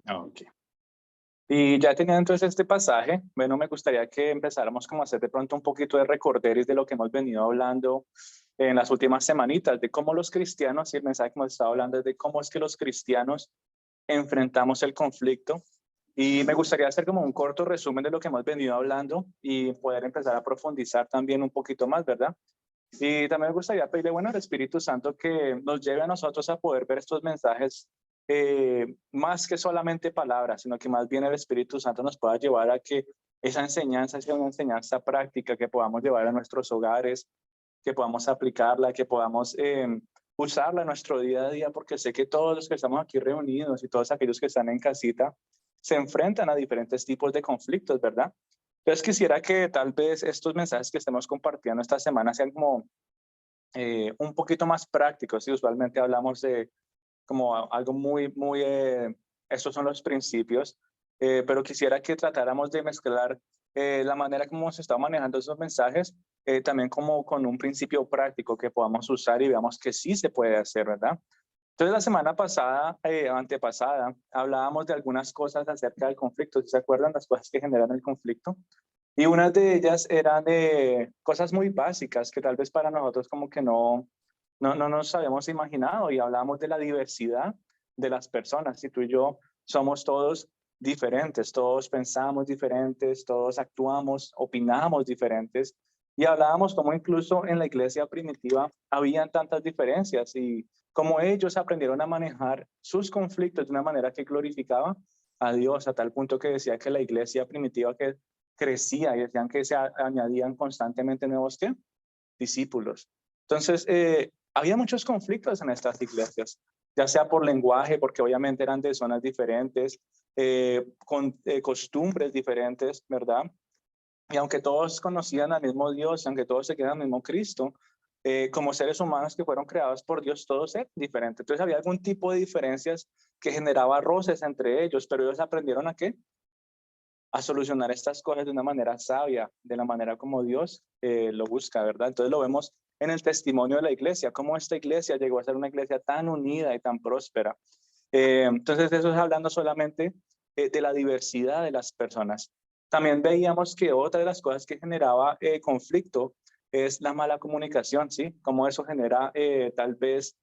Ok. Y ya teniendo entonces este pasaje, bueno, me gustaría que empezáramos como a hacer de pronto un poquito de recorderis de lo que hemos venido hablando en las últimas semanitas, de cómo los cristianos, y el mensaje que hemos estado hablando es de cómo es que los cristianos enfrentamos el conflicto. Y me gustaría hacer como un corto resumen de lo que hemos venido hablando y poder empezar a profundizar también un poquito más, ¿verdad? Y también me gustaría pedirle, bueno, al Espíritu Santo que nos lleve a nosotros a poder ver estos mensajes más que solamente palabras, sino que más bien el Espíritu Santo nos pueda llevar a que esa enseñanza sea una enseñanza práctica que podamos llevar a nuestros hogares, que podamos aplicarla, que podamos usarla en nuestro día a día, porque sé que todos los que estamos aquí reunidos y todos aquellos que están en casita se enfrentan a diferentes tipos de conflictos, ¿verdad? Entonces quisiera que tal vez estos mensajes que estemos compartiendo esta semana sean como un poquito más prácticos. Y usualmente hablamos de como algo muy, estos son los principios, pero quisiera que tratáramos de mezclar la manera como se está manejando esos mensajes, también como con un principio práctico que podamos usar y veamos que sí se puede hacer, ¿verdad? Entonces la semana pasada, antepasada, hablábamos de algunas cosas acerca del conflicto. ¿Sí se acuerdan las cosas que generan el conflicto? Y una de ellas eran cosas muy básicas que tal vez para nosotros como que no nos habíamos imaginado, y hablábamos de la diversidad de las personas. Si tú y yo somos todos diferentes, todos pensamos diferentes, todos actuamos, opinamos diferentes, y hablábamos como incluso en la iglesia primitiva habían tantas diferencias y cómo ellos aprendieron a manejar sus conflictos de una manera que glorificaba a Dios, a tal punto que decía que la iglesia primitiva que crecía y decían que se añadían constantemente nuevos ¿qué? Discípulos. Entonces, había muchos conflictos en estas iglesias, ya sea por lenguaje, porque obviamente eran de zonas diferentes, con costumbres diferentes, ¿verdad? Y aunque todos conocían al mismo Dios, aunque todos seguían al mismo Cristo, como seres humanos que fueron creados por Dios, todos eran diferentes. Entonces había algún tipo de diferencias que generaba roces entre ellos, pero ellos aprendieron a qué? A solucionar estas cosas de una manera sabia, de la manera como Dios lo busca, ¿verdad? Entonces lo vemos en el testimonio de la iglesia, cómo esta iglesia llegó a ser una iglesia tan unida y tan próspera. Entonces eso es hablando solamente de la diversidad de las personas. También veíamos que otra de las cosas que generaba conflicto es la mala comunicación, ¿sí? Cómo eso genera tal vez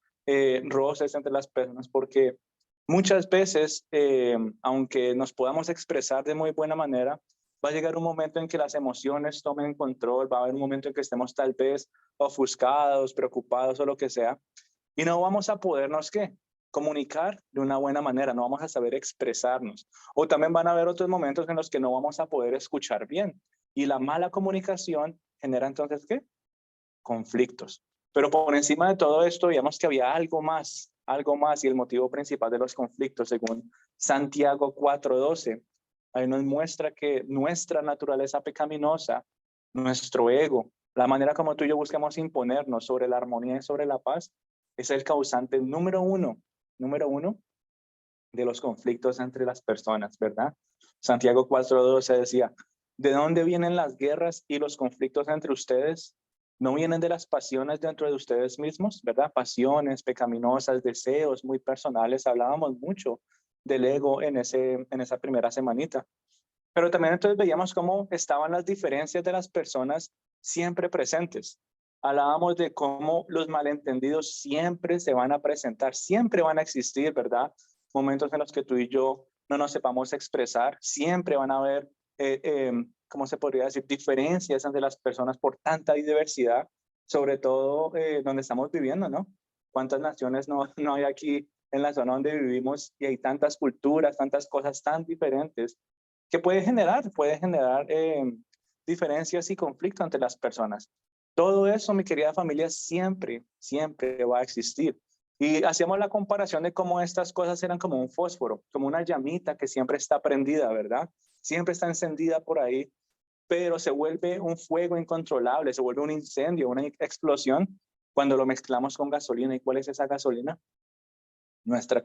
roces entre las personas, porque muchas veces, aunque nos podamos expresar de muy buena manera, va a llegar un momento en que las emociones tomen control, va a haber un momento en que estemos tal vez ofuscados, preocupados o lo que sea, y no vamos a podernos, ¿qué? Comunicar de una buena manera, no vamos a saber expresarnos. O también van a haber otros momentos en los que no vamos a poder escuchar bien. Y la mala comunicación genera entonces, ¿qué? Conflictos. Pero por encima de todo esto, veíamos que había algo más, y el motivo principal de los conflictos, según Santiago 4:12, ahí nos muestra que nuestra naturaleza pecaminosa, nuestro ego, la manera como tú y yo buscamos imponernos sobre la armonía y sobre la paz, es el causante número uno de los conflictos entre las personas, ¿verdad? Santiago 4:12 decía, ¿de dónde vienen las guerras y los conflictos entre ustedes? ¿No vienen de las pasiones dentro de ustedes mismos, verdad? Pasiones pecaminosas, deseos muy personales. Hablábamos mucho del ego en esa primera semanita. Pero también entonces veíamos cómo estaban las diferencias de las personas siempre presentes. Hablábamos de cómo los malentendidos siempre se van a presentar, siempre van a existir, ¿verdad? Momentos en los que tú y yo no nos sepamos expresar, siempre van a haber, ¿cómo se podría decir? Diferencias entre las personas por tanta diversidad, sobre todo donde estamos viviendo, ¿no? ¿Cuántas naciones no hay aquí en la zona donde vivimos y hay tantas culturas, tantas cosas tan diferentes? Que puede generar diferencias y conflictos entre las personas. Todo eso, mi querida familia, siempre va a existir. Y hacíamos la comparación de cómo estas cosas eran como un fósforo, como una llamita que siempre está prendida, ¿verdad? Siempre está encendida por ahí, pero se vuelve un fuego incontrolable, se vuelve un incendio, una explosión cuando lo mezclamos con gasolina. ¿Y cuál es esa gasolina? Nuestra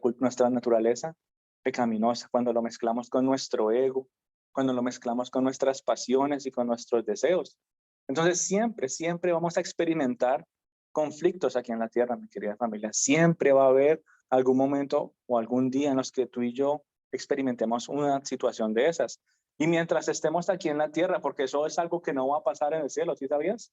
naturaleza pecaminosa, cuando lo mezclamos con nuestro ego, cuando lo mezclamos con nuestras pasiones y con nuestros deseos. Entonces siempre vamos a experimentar conflictos aquí en la tierra, mi querida familia. Siempre va a haber algún momento o algún día en los que tú y yo experimentemos una situación de esas. Y mientras estemos aquí en la tierra, porque eso es algo que no va a pasar en el cielo, ¿sí sabías?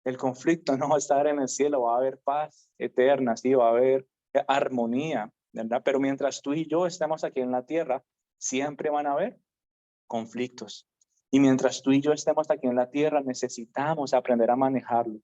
El conflicto no va a estar en el cielo, va a haber paz eterna, sí, va a haber armonía, ¿verdad? Pero mientras tú y yo estemos aquí en la tierra, siempre van a haber conflictos. Y mientras tú y yo estemos aquí en la tierra, necesitamos aprender a manejarlo.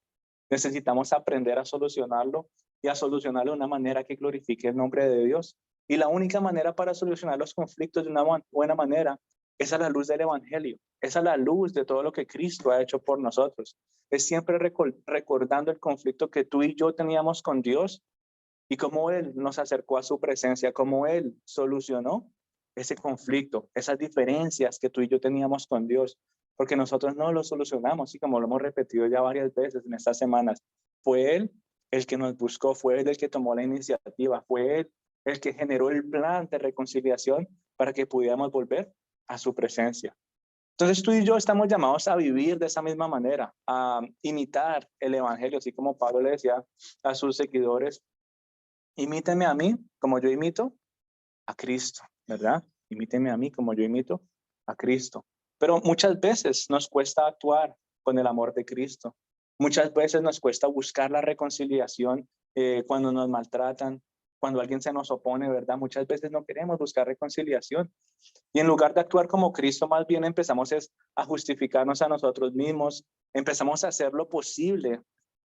Necesitamos aprender a solucionarlo y a solucionarlo de una manera que glorifique el nombre de Dios. Y la única manera para solucionar los conflictos de una buena manera es a la luz del Evangelio, es a la luz de todo lo que Cristo ha hecho por nosotros. Es siempre recordando el conflicto que tú y yo teníamos con Dios y cómo Él nos acercó a su presencia, cómo Él solucionó ese conflicto, esas diferencias que tú y yo teníamos con Dios, porque nosotros no lo solucionamos, y como lo hemos repetido ya varias veces en estas semanas, fue Él el que nos buscó, fue Él el que tomó la iniciativa, fue Él el que generó el plan de reconciliación para que pudiéramos volver a su presencia. Entonces tú y yo estamos llamados a vivir de esa misma manera, a imitar el Evangelio, así como Pablo le decía a sus seguidores, imítenme a mí como yo imito a Cristo, ¿verdad? Imítenme a mí como yo imito a Cristo. Pero muchas veces nos cuesta actuar con el amor de Cristo. Muchas veces nos cuesta buscar la reconciliación cuando nos maltratan, cuando alguien se nos opone, ¿verdad? Muchas veces no queremos buscar reconciliación. Y en lugar de actuar como Cristo, más bien empezamos a justificarnos a nosotros mismos, empezamos a hacer lo posible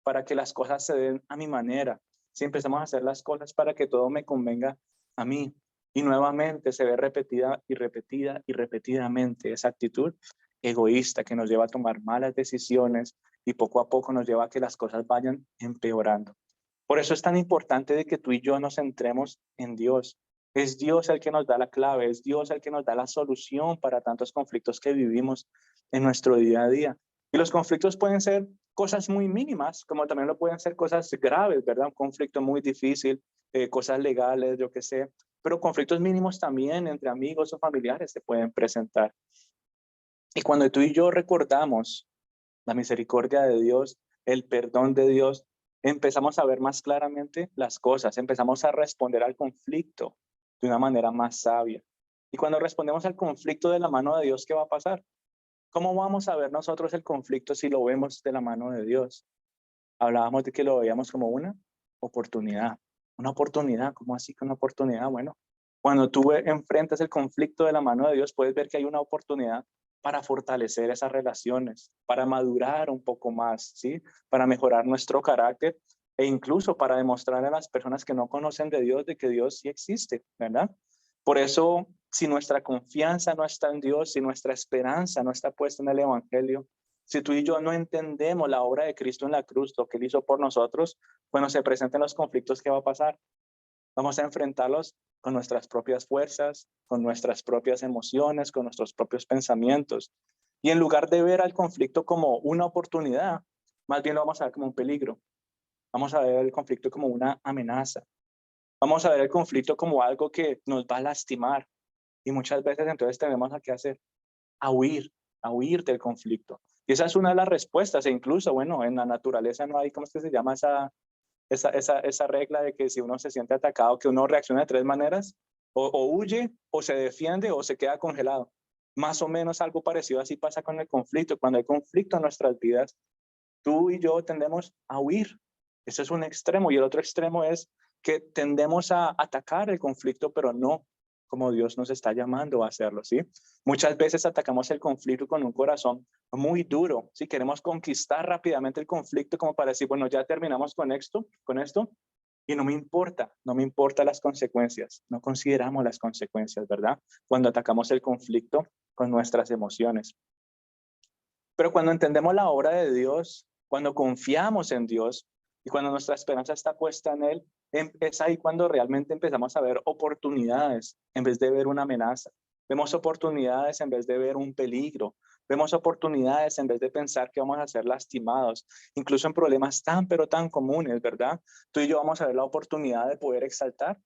para que las cosas se den a mi manera. Si empezamos a hacer las cosas para que todo me convenga a mí. Y nuevamente se ve repetida y repetida y repetidamente esa actitud egoísta que nos lleva a tomar malas decisiones y poco a poco nos lleva a que las cosas vayan empeorando. Por eso es tan importante de que tú y yo nos centremos en Dios. Es Dios el que nos da la clave, es Dios el que nos da la solución para tantos conflictos que vivimos en nuestro día a día. Y los conflictos pueden ser cosas muy mínimas, como también lo pueden ser cosas graves, ¿verdad? Un conflicto muy difícil, cosas legales, yo qué sé, pero conflictos mínimos también entre amigos o familiares se pueden presentar. Y cuando tú y yo recordamos la misericordia de Dios, el perdón de Dios, empezamos a ver más claramente las cosas, empezamos a responder al conflicto de una manera más sabia. Y cuando respondemos al conflicto de la mano de Dios, ¿qué va a pasar? ¿Cómo vamos a ver nosotros el conflicto si lo vemos de la mano de Dios? Hablábamos de que lo veíamos como oportunidad. Una oportunidad, ¿cómo así que una oportunidad? Bueno, cuando tú enfrentas el conflicto de la mano de Dios, puedes ver que hay una oportunidad para fortalecer esas relaciones, para madurar un poco más, ¿sí? Para mejorar nuestro carácter e incluso para demostrar a las personas que no conocen de Dios de que Dios sí existe, ¿verdad? Por eso, si nuestra confianza no está en Dios, si nuestra esperanza no está puesta en el Evangelio, si tú y yo no entendemos la obra de Cristo en la cruz, lo que Él hizo por nosotros, cuando se presenten los conflictos, ¿qué va a pasar? Vamos a enfrentarlos con nuestras propias fuerzas, con nuestras propias emociones, con nuestros propios pensamientos. Y en lugar de ver al conflicto como una oportunidad, más bien lo vamos a ver como un peligro. Vamos a ver el conflicto como una amenaza. Vamos a ver el conflicto como algo que nos va a lastimar. Y muchas veces entonces tenemos a qué hacer, a huir, a huir del conflicto. Y esa es una de las respuestas, e incluso, bueno, en la naturaleza no hay, ¿cómo es que se llama esa regla de que si uno se siente atacado, que uno reacciona de tres maneras, o huye, o se defiende, o se queda congelado? Más o menos algo parecido así pasa con el conflicto. Cuando hay conflicto en nuestras vidas, tú y yo tendemos a huir. Ese es un extremo. Y el otro extremo es que tendemos a atacar el conflicto, pero no como Dios nos está llamando a hacerlo, ¿sí? Muchas veces atacamos el conflicto con un corazón muy duro, ¿sí? Queremos conquistar rápidamente el conflicto como para decir, bueno, ya terminamos con esto, y no me importa, no me importan las consecuencias, no consideramos las consecuencias, ¿verdad? Cuando atacamos el conflicto con nuestras emociones. Pero cuando entendemos la obra de Dios, cuando confiamos en Dios y cuando nuestra esperanza está puesta en Él, es ahí cuando realmente empezamos a ver oportunidades en vez de ver una amenaza. Vemos oportunidades en vez de ver un peligro. Vemos oportunidades en vez de pensar que vamos a ser lastimados, incluso en problemas tan, pero tan comunes, ¿verdad? Tú y yo vamos a ver la oportunidad de poder exaltar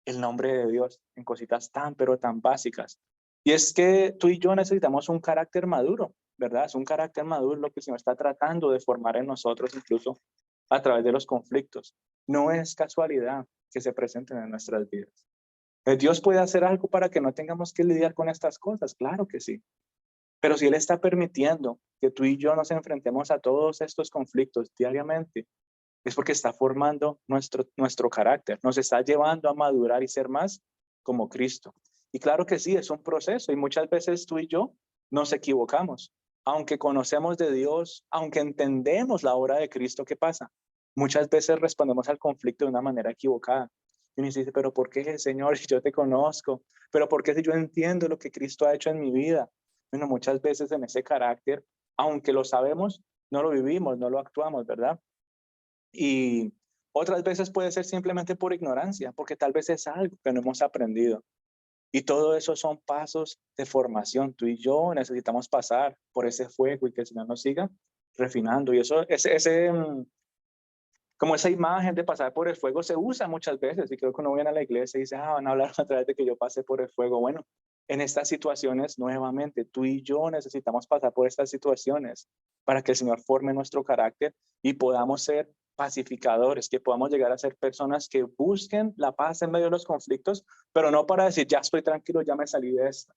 el nombre de Dios en cositas tan, pero tan básicas. Y es que tú y yo necesitamos un carácter maduro, ¿verdad? Es un carácter maduro lo que el Señor está tratando de formar en nosotros, incluso a través de los conflictos. No es casualidad que se presenten en nuestras vidas. Dios puede hacer algo para que no tengamos que lidiar con estas cosas, claro que sí. Pero si Él está permitiendo que tú y yo nos enfrentemos a todos estos conflictos diariamente, es porque está formando nuestro carácter, nos está llevando a madurar y ser más como Cristo. Y claro que sí, es un proceso y muchas veces tú y yo nos equivocamos. Aunque conocemos de Dios, aunque entendemos la obra de Cristo, ¿qué pasa? Muchas veces respondemos al conflicto de una manera equivocada. Y uno dice, pero ¿por qué, Señor, si yo te conozco? ¿Pero por qué si yo entiendo lo que Cristo ha hecho en mi vida? Bueno, muchas veces en ese carácter, aunque lo sabemos, no lo vivimos, no lo actuamos, ¿verdad? Y otras veces puede ser simplemente por ignorancia, porque tal vez es algo que no hemos aprendido. Y todo eso son pasos de formación. Tú y yo necesitamos pasar por ese fuego y que el Señor nos siga refinando. Y eso, como esa imagen de pasar por el fuego se usa muchas veces. Y creo que uno viene a la iglesia y dice, van a hablar a través de que yo pasé por el fuego. Bueno, en estas situaciones, nuevamente, tú y yo necesitamos pasar por estas situaciones para que el Señor forme nuestro carácter y podamos ser pacificadores, que podamos llegar a ser personas que busquen la paz en medio de los conflictos, pero no para decir, ya estoy tranquilo, ya me salí de esta,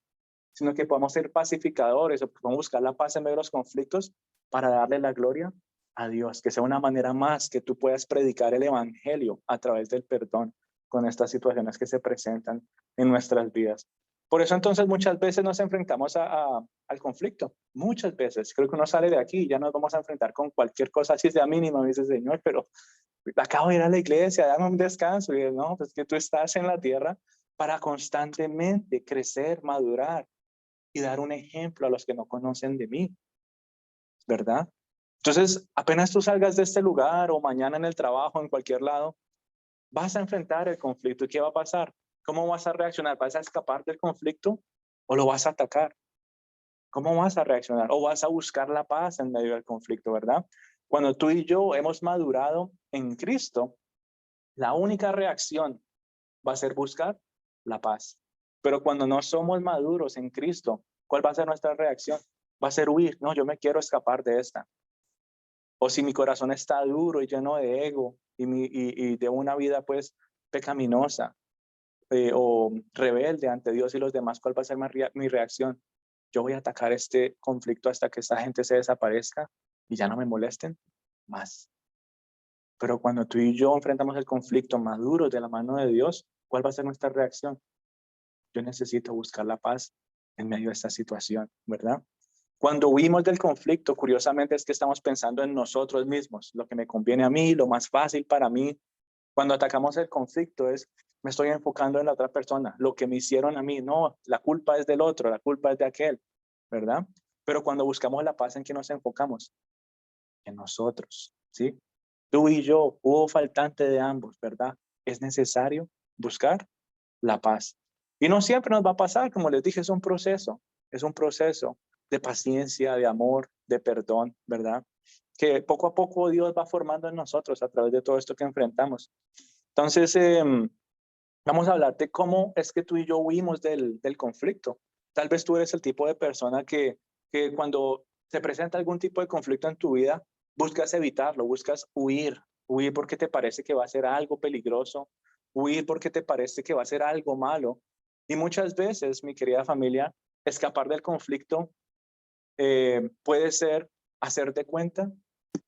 sino que podamos ser pacificadores o podamos buscar la paz en medio de los conflictos para darle la gloria a Dios, que sea una manera más que tú puedas predicar el evangelio a través del perdón con estas situaciones que se presentan en nuestras vidas. Por eso entonces muchas veces nos enfrentamos al conflicto, muchas veces. Creo que uno sale de aquí y ya nos vamos a enfrentar con cualquier cosa así sea mínima, me dice Señor, pero acabo de ir a la iglesia, dame un descanso. Y no, pues que tú estás en la tierra para constantemente crecer, madurar y dar un ejemplo a los que no conocen de mí, ¿verdad? Entonces, apenas tú salgas de este lugar o mañana en el trabajo, en cualquier lado, vas a enfrentar el conflicto. ¿Y qué va a pasar? ¿Cómo vas a reaccionar? ¿Vas a escapar del conflicto o lo vas a atacar? ¿Cómo vas a reaccionar? ¿O vas a buscar la paz en medio del conflicto, verdad? Cuando tú y yo hemos madurado en Cristo, la única reacción va a ser buscar la paz. Pero cuando no somos maduros en Cristo, ¿cuál va a ser nuestra reacción? Va a ser huir. No, yo me quiero escapar de esta. O si mi corazón está duro y lleno de ego y de una vida pues pecaminosa o rebelde ante Dios y los demás, ¿cuál va a ser mi reacción? Yo voy a atacar este conflicto hasta que esta gente se desaparezca y ya no me molesten más. Pero cuando tú y yo enfrentamos el conflicto maduro de la mano de Dios, ¿cuál va a ser nuestra reacción? Yo necesito buscar la paz en medio de esta situación, ¿verdad? Cuando huimos del conflicto, curiosamente es que estamos pensando en nosotros mismos, lo que me conviene a mí, lo más fácil para mí. Cuando atacamos el conflicto es, me estoy enfocando en la otra persona, lo que me hicieron a mí, no, la culpa es del otro, la culpa es de aquel, ¿verdad? Pero cuando buscamos la paz, ¿en qué nos enfocamos? En nosotros, ¿sí? Tú y yo, hubo faltante de ambos, ¿verdad? Es necesario buscar la paz. Y no siempre nos va a pasar, como les dije, es un proceso de paciencia, de amor, de perdón, ¿verdad? Que poco a poco Dios va formando en nosotros a través de todo esto que enfrentamos. Entonces, vamos a hablar de cómo es que tú y yo huimos del conflicto. Tal vez tú eres el tipo de persona que cuando se presenta algún tipo de conflicto en tu vida, buscas evitarlo, buscas huir porque te parece que va a ser algo peligroso, huir porque te parece que va a ser algo malo. Y muchas veces, mi querida familia, escapar del conflicto puede ser hacerte cuenta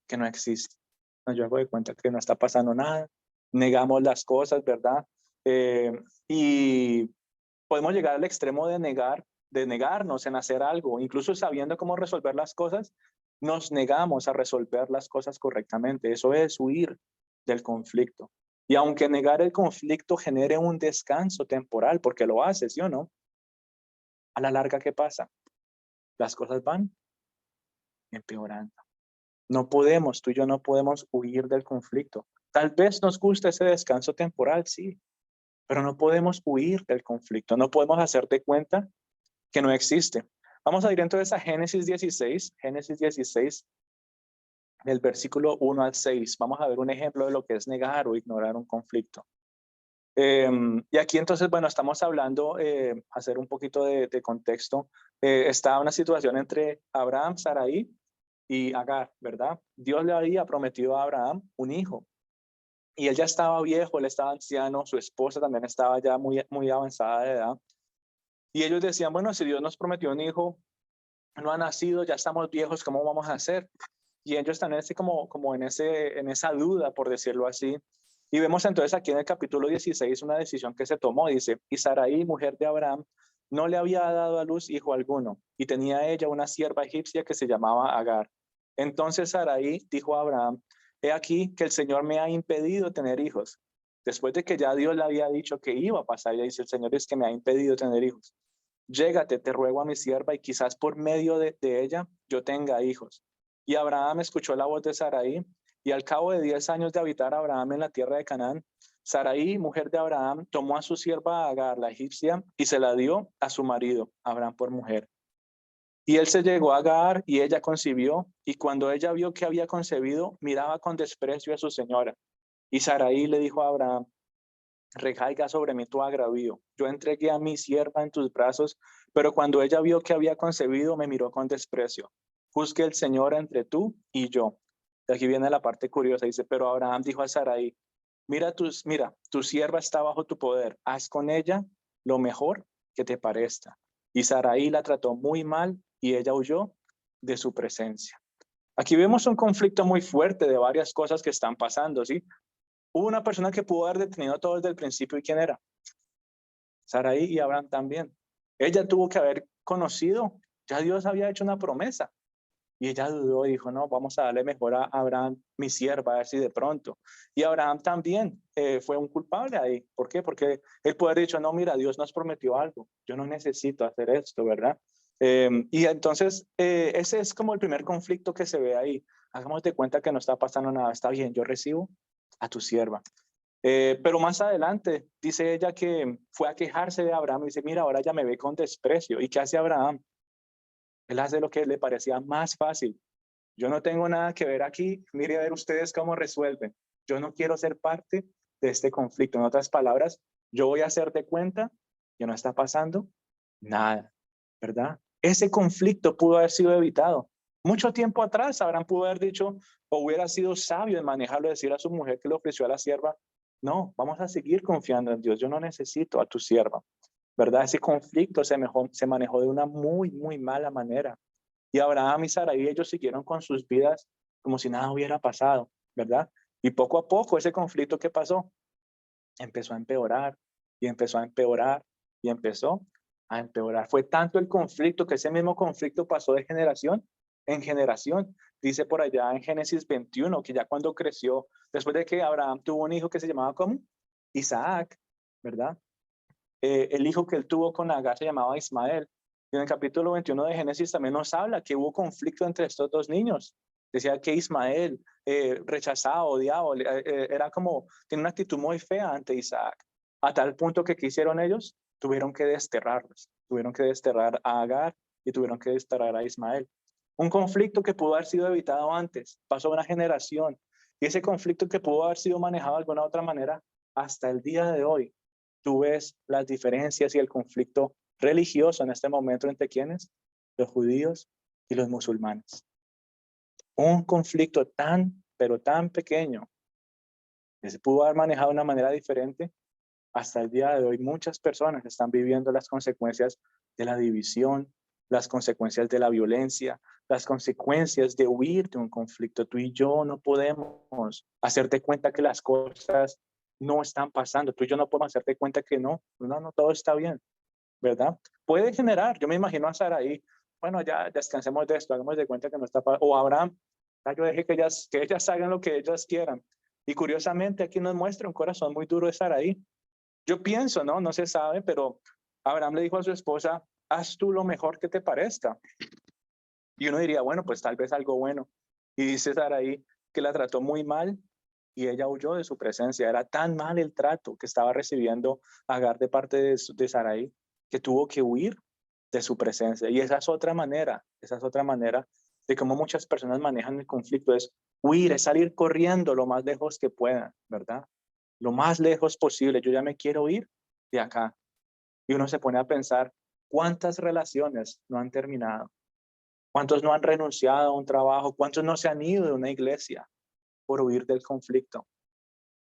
que no existe. No, yo hago de cuenta que no está pasando nada, negamos las cosas, ¿verdad? Eh, y podemos llegar al extremo de negarnos en hacer algo, incluso sabiendo cómo resolver las cosas, nos negamos a resolver las cosas correctamente. Eso es huir del conflicto. Y aunque negar el conflicto genere un descanso temporal, porque lo hace, ¿sí o no? A la larga, ¿qué pasa? Las cosas van empeorando. No podemos, tú y yo no podemos huir del conflicto. Tal vez nos guste ese descanso temporal, sí, pero no podemos huir del conflicto. No podemos hacerte cuenta que no existe. Vamos a ir entonces a Génesis 16, del versículo 1 al 6. Vamos a ver un ejemplo de lo que es negar o ignorar un conflicto. Y aquí entonces, bueno, estamos hablando, hacer un poquito de contexto. Está una situación entre Abraham, Sarai y Agar, ¿verdad? Dios le había prometido a Abraham un hijo. Y él ya estaba viejo, él estaba anciano, su esposa también estaba ya muy avanzada de edad. Y ellos decían, bueno, si Dios nos prometió un hijo, no ha nacido, ya estamos viejos, ¿cómo vamos a hacer? Y ellos están en esa duda, por decirlo así. Y vemos entonces aquí en el capítulo 16 una decisión que se tomó. Dice, y Sarai, mujer de Abraham, no le había dado a luz hijo alguno, y tenía ella una sierva egipcia que se llamaba Agar. Entonces Sarai dijo a Abraham, he aquí que el Señor me ha impedido tener hijos. Después de que ya Dios le había dicho que iba a pasar, ella dice, el Señor es que me ha impedido tener hijos. Llégate, te ruego a mi sierva, y quizás por medio de ella yo tenga hijos. Y Abraham escuchó la voz de Sarai, y al cabo de 10 años de habitar Abraham en la tierra de Canaán, Sarai, mujer de Abraham, tomó a su sierva Agar, la egipcia, y se la dio a su marido, Abraham, por mujer. Y él se llegó a Agar, y ella concibió, y cuando ella vio que había concebido, miraba con desprecio a su señora. Y Sarai le dijo a Abraham, recaiga sobre mí tu agravio. Yo entregué a mi sierva en tus brazos, pero cuando ella vio que había concebido, me miró con desprecio. Juzgue el Señor entre tú y yo. De aquí viene la parte curiosa, dice, pero Abraham dijo a Sarai, mira, tu sierva está bajo tu poder, haz con ella lo mejor que te parezca. Y Sarai la trató muy mal y ella huyó de su presencia. Aquí vemos un conflicto muy fuerte de varias cosas que están pasando, ¿sí? Hubo una persona que pudo haber detenido todo desde el principio. ¿Y quién era? Sarai, y Abraham también. Ella tuvo que haber conocido, ya Dios había hecho una promesa. Y ella dudó y dijo, no, vamos a darle mejor a Abraham, mi sierva, a ver si de pronto. Y Abraham también fue un culpable ahí. ¿Por qué? Porque él puede haber dicho, no, mira, Dios nos prometió algo. Yo no necesito hacer esto, ¿verdad? Y entonces, ese es como el primer conflicto que se ve ahí. Hagamos de cuenta que no está pasando nada. Está bien, yo recibo a tu sierva. Pero más adelante dice ella que fue a quejarse de Abraham y dice, mira, ahora ya me ve con desprecio. ¿Y qué hace Abraham? Él hace lo que le parecía más fácil. Yo no tengo nada que ver aquí, mire a ver ustedes cómo resuelven. Yo no quiero ser parte de este conflicto. En otras palabras, yo voy a hacer de cuenta que no está pasando nada, ¿verdad? Ese conflicto pudo haber sido evitado. Mucho tiempo atrás, Abraham pudo haber dicho, o hubiera sido sabio en manejarlo, decir a su mujer que le ofreció a la sierva, no, vamos a seguir confiando en Dios, yo no necesito a tu sierva, ¿verdad? Ese conflicto se manejó de una muy mala manera. Y Abraham y Sarai, ellos siguieron con sus vidas como si nada hubiera pasado, ¿verdad? Y poco a poco ese conflicto que pasó empezó a empeorar y empezó a empeorar y empezó a empeorar. Fue tanto el conflicto que ese mismo conflicto pasó de generación en generación. Dice por allá en Génesis 21 que ya cuando creció, después de que Abraham tuvo un hijo que se llamaba ¿cómo? Isaac, ¿verdad? El hijo que él tuvo con Agar se llamaba Ismael. Y en el capítulo 21 de Génesis también nos habla que hubo conflicto entre estos dos niños. Decía que Ismael rechazaba, odiaba, era como, tenía una actitud muy fea ante Isaac, a tal punto que ¿qué hicieron ellos? Tuvieron que desterrarlos, tuvieron que desterrar a Agar y tuvieron que desterrar a Ismael. Un conflicto que pudo haber sido evitado antes, pasó una generación, y ese conflicto que pudo haber sido manejado de alguna otra manera, hasta el día de hoy, tú ves las diferencias y el conflicto religioso en este momento entre quienes, los judíos y los musulmanes. Un conflicto pero tan pequeño, que se pudo haber manejado de una manera diferente, hasta el día de hoy muchas personas están viviendo las consecuencias de la división, las consecuencias de la violencia, las consecuencias de huir de un conflicto. Tú y yo no podemos hacerte cuenta que las cosas no están pasando. Tú y yo no podemos hacerte cuenta que no, todo está bien, ¿verdad? Puede generar, yo me imagino a Saraí, bueno, ya descansemos de esto, hagamos de cuenta que no está pasando, o Abraham, ya yo dejé que ellas hagan lo que ellas quieran. Y curiosamente aquí nos muestra un corazón muy duro de Saraí. Yo pienso, ¿no? No se sabe, pero Abraham le dijo a su esposa, haz tú lo mejor que te parezca. Y uno diría, bueno, pues tal vez algo bueno. Y dice Saraí que la trató muy mal y ella huyó de su presencia. Era tan mal el trato que estaba recibiendo Agar de parte de Saraí que tuvo que huir de su presencia. Y esa es otra manera de cómo muchas personas manejan el conflicto, es huir, es salir corriendo lo más lejos que puedan, ¿verdad? Lo más lejos posible. Yo ya me quiero ir de acá. Y uno se pone a pensar cuántas relaciones no han terminado, cuántos no han renunciado a un trabajo, cuántos no se han ido de una iglesia por huir del conflicto.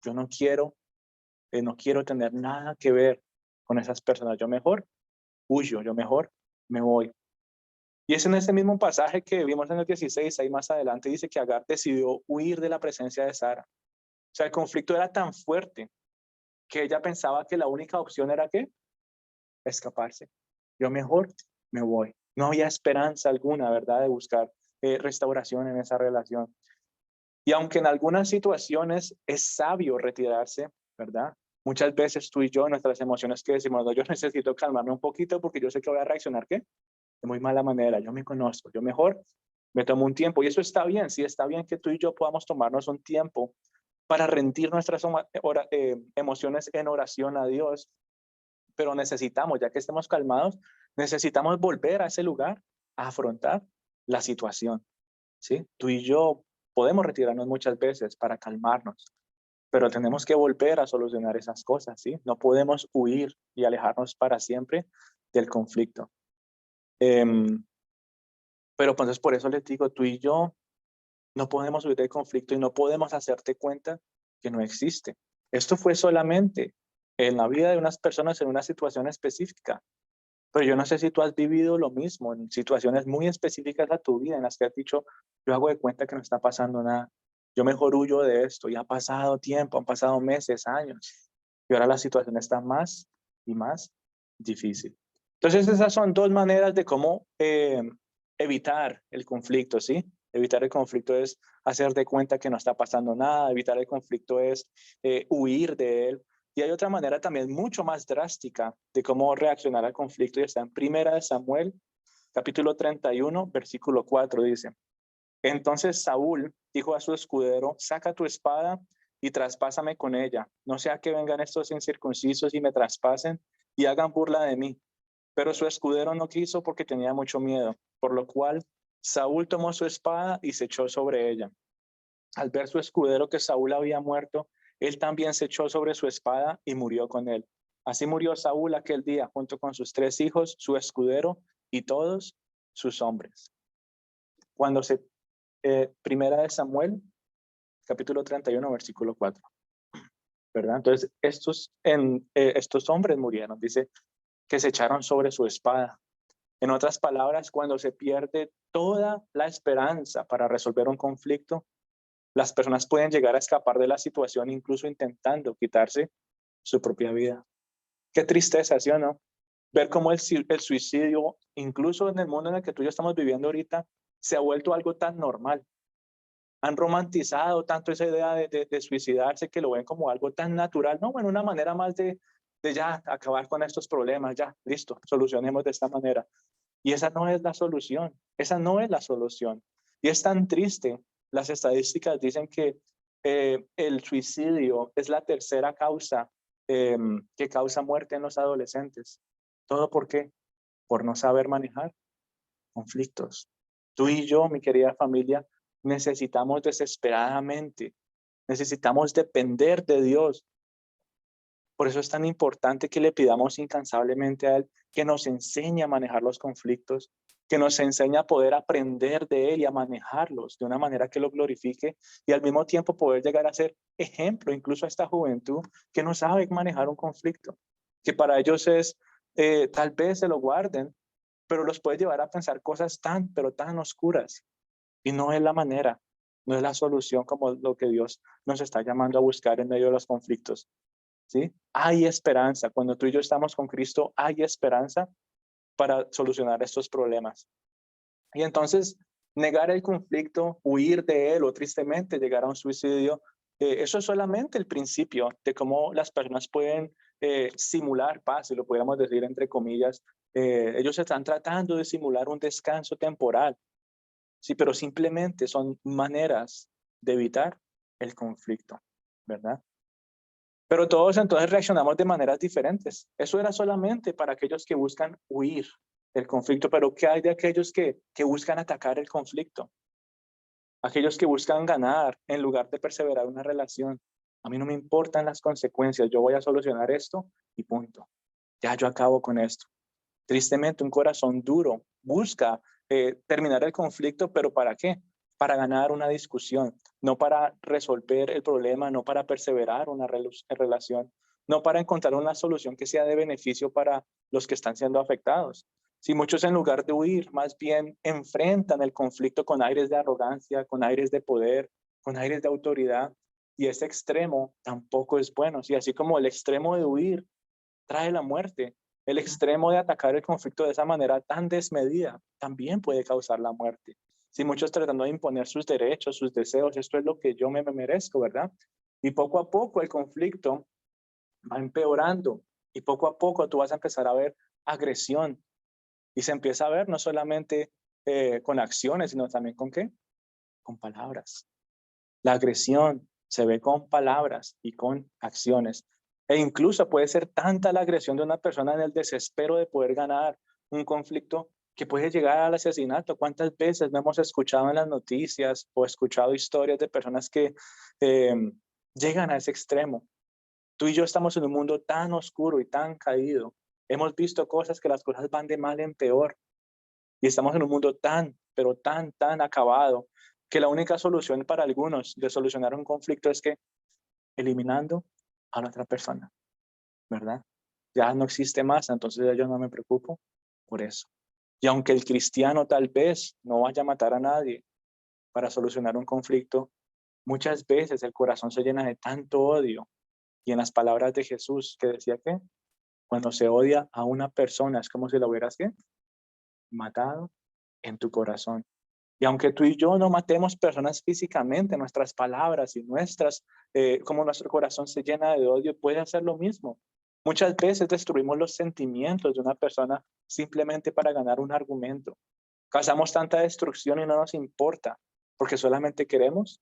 yo no quiero tener nada que ver con esas personas. Yo mejor huyo, yo mejor me voy. Y es en ese mismo pasaje que vimos en el 16, ahí más adelante dice que Agar decidió huir de la presencia de Sara. O sea, el conflicto era tan fuerte que ella pensaba que la única opción era ¿qué? Escaparse. Yo mejor me voy. No había esperanza alguna, ¿verdad?, de buscar restauración en esa relación. Y aunque en algunas situaciones es sabio retirarse, ¿verdad? Muchas veces tú y yo, nuestras emociones que decimos, no, yo necesito calmarme un poquito porque yo sé que voy a reaccionar, ¿qué? De muy mala manera. Yo me conozco, yo mejor me tomo un tiempo. Y eso está bien, sí, está bien que tú y yo podamos tomarnos un tiempo para rendir nuestras emociones en oración a Dios. Pero necesitamos, ya que estemos calmados, necesitamos volver a ese lugar a afrontar la situación, ¿sí? Tú y yo podemos retirarnos muchas veces para calmarnos, pero tenemos que volver a solucionar esas cosas, ¿sí? No podemos huir y alejarnos para siempre del conflicto. Pero entonces por eso les digo, tú y yo no podemos huir del conflicto y no podemos hacerte cuenta que no existe. Esto fue solamente en la vida de unas personas en una situación específica. Pero yo no sé si tú has vivido lo mismo en situaciones muy específicas a tu vida en las que has dicho, yo hago de cuenta que no está pasando nada. Yo mejor huyo de esto. Y ha pasado tiempo, han pasado meses, años. Y ahora la situación está más y más difícil. Entonces esas son dos maneras de cómo evitar el conflicto, ¿sí? Evitar el conflicto es hacer de cuenta que no está pasando nada. Evitar el conflicto es huir de él. Y hay otra manera también mucho más drástica de cómo reaccionar al conflicto y está en Primera de Samuel, capítulo 31, versículo 4, dice, entonces Saúl dijo a su escudero, saca tu espada y traspásame con ella, no sea que vengan estos incircuncisos y me traspasen y hagan burla de mí. Pero su escudero no quiso porque tenía mucho miedo, por lo cual Saúl tomó su espada y se echó sobre ella. Al ver su escudero que Saúl había muerto, él también se echó sobre su espada y murió con él. Así murió Saúl aquel día junto con sus 3 hijos, su escudero y todos sus hombres. Cuando se, primera de Samuel, capítulo 31, versículo 4, ¿verdad? Entonces, estos hombres murieron, dice que se echaron sobre su espada. En otras palabras, cuando se pierde toda la esperanza para resolver un conflicto, las personas pueden llegar a escapar de la situación incluso intentando quitarse su propia vida. Qué tristeza, ¿sí o no? Ver cómo el suicidio, incluso en el mundo en el que tú y yo estamos viviendo ahorita, se ha vuelto algo tan normal. Han romantizado tanto esa idea de suicidarse que lo ven como algo tan natural. No, bueno, una manera más de ya acabar con estos problemas, ya, listo, solucionemos de esta manera. Y esa no es la solución, esa no es la solución. Y es tan triste, las estadísticas dicen que el suicidio es la tercera causa que causa muerte en los adolescentes. ¿Todo por qué? Por no saber manejar conflictos. Tú y yo, mi querida familia, necesitamos desesperadamente, necesitamos depender de Dios. Por eso es tan importante que le pidamos incansablemente a Él que nos enseñe a manejar los conflictos, que nos enseñe a poder aprender de Él y a manejarlos de una manera que lo glorifique y al mismo tiempo poder llegar a ser ejemplo incluso a esta juventud que no sabe manejar un conflicto, que para ellos es, tal vez se lo guarden, pero los puede llevar a pensar cosas tan, pero tan oscuras y no es la manera, no es la solución como lo que Dios nos está llamando a buscar en medio de los conflictos. ¿Sí? Hay esperanza. Cuando tú y yo estamos con Cristo, hay esperanza para solucionar estos problemas. Y entonces, negar el conflicto, huir de él o tristemente llegar a un suicidio, eso es solamente el principio de cómo las personas pueden simular paz, si lo pudiéramos decir entre comillas. Ellos están tratando de simular un descanso temporal, sí, pero simplemente son maneras de evitar el conflicto, ¿verdad? Pero todos entonces reaccionamos de maneras diferentes. Eso era solamente para aquellos que buscan huir del conflicto, pero ¿qué hay de aquellos que buscan atacar el conflicto? Aquellos que buscan ganar en lugar de perseverar una relación. A mí no me importan las consecuencias, yo voy a solucionar esto y punto. Ya yo acabo con esto. Tristemente, un corazón duro busca terminar el conflicto, pero ¿para qué? para ganar una discusión, no para resolver el problema, no para perseverar una relación, no para encontrar una solución que sea de beneficio para los que están siendo afectados. Si muchos en lugar de huir, más bien enfrentan el conflicto con aires de arrogancia, con aires de poder, con aires de autoridad, y ese extremo tampoco es bueno. Si así como el extremo de huir trae la muerte, el extremo de atacar el conflicto de esa manera tan desmedida también puede causar la muerte. Si muchos tratando de imponer sus derechos, sus deseos, esto es lo que yo me merezco, ¿verdad? Y poco a poco el conflicto va empeorando y poco a poco tú vas a empezar a ver agresión y se empieza a ver no solamente con acciones, sino también con ¿qué? Con palabras. La agresión se ve con palabras y con acciones. E incluso puede ser tanta la agresión de una persona en el desespero de poder ganar un conflicto que puede llegar al asesinato. ¿Cuántas veces no hemos escuchado en las noticias o escuchado historias de personas que eh, llegan a ese extremo? Tú y yo estamos en un mundo tan oscuro y tan caído. Hemos visto cosas que las cosas van de mal en peor. Y estamos en un mundo tan, pero tan acabado, que la única solución para algunos de solucionar un conflicto es que eliminando a la otra persona, ¿verdad? Ya no existe más, entonces ya yo no me preocupo por eso. Y aunque el cristiano tal vez no vaya a matar a nadie para solucionar un conflicto, muchas veces el corazón se llena de tanto odio. Y en las palabras de Jesús que decía que cuando se odia a una persona es como si la hubieras ¿qué? Matado en tu corazón. Y aunque tú y yo no matemos personas físicamente, nuestras palabras y como nuestro corazón se llena de odio, puede hacer lo mismo. Muchas veces destruimos los sentimientos de una persona simplemente para ganar un argumento. Causamos tanta destrucción y no nos importa, porque solamente queremos